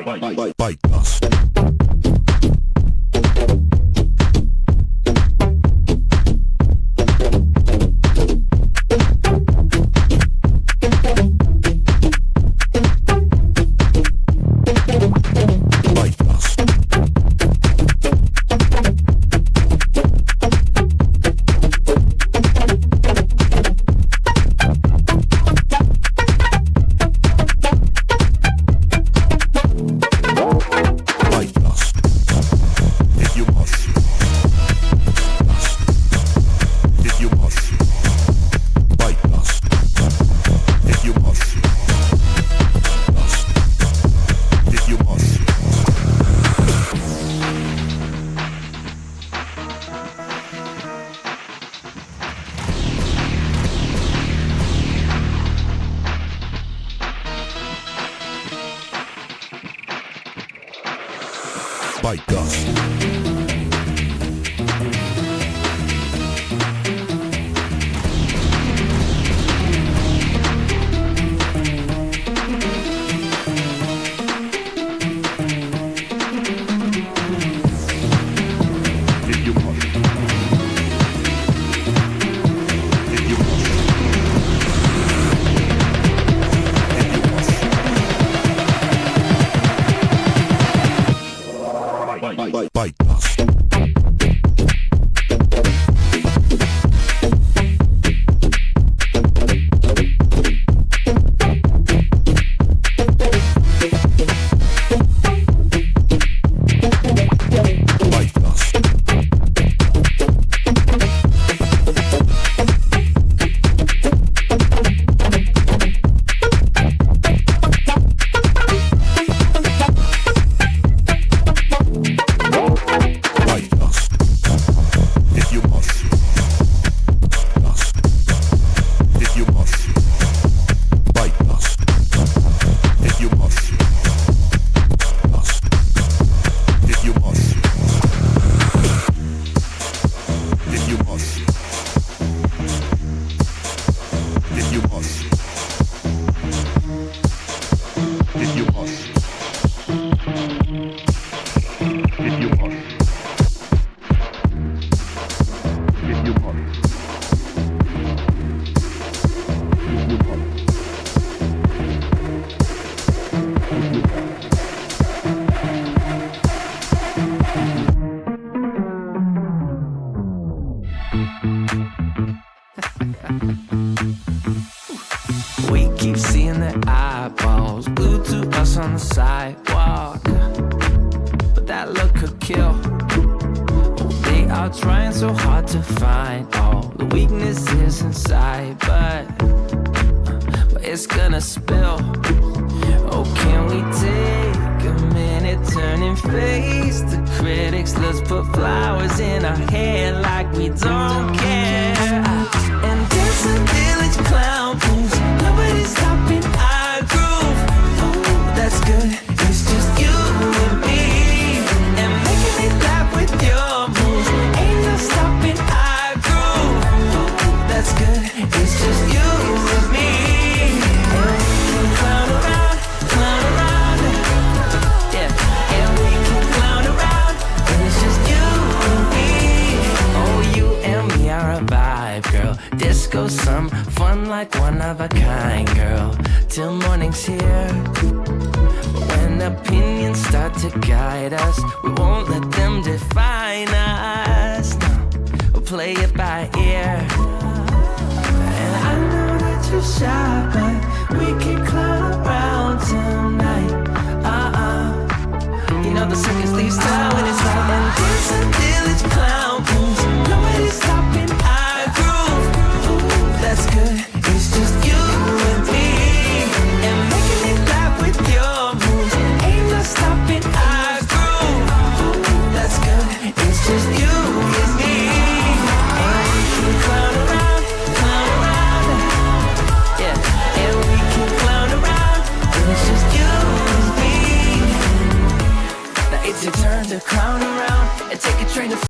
Bite dust. Bite dust. Bite dust. We keep seeing their eyeballs glued to us on the sidewalk, but that look could kill. Oh, they are trying so hard to find all the weaknesses inside, but it's gonna spill. Oh, can we take a minute, turn and face the critics? Let's put flowers in our hair like we don't care, and dance a village clown moves. Nobody's stopping our groove. Oh, that's good. It's just you and me, and making me laugh with your moves. Ain't no stopping our groove. Oh, that's good. It's just you and me, and we can clown around, yeah. And we can clown around, and it's just you and me. Oh, you and me are a vibe, girl. Disco, some fun like one of a kind, girl. Till morning's here. When opinions start to guide us, we won't let them define us. No, we'll play it by ear. And I know that you're shy, but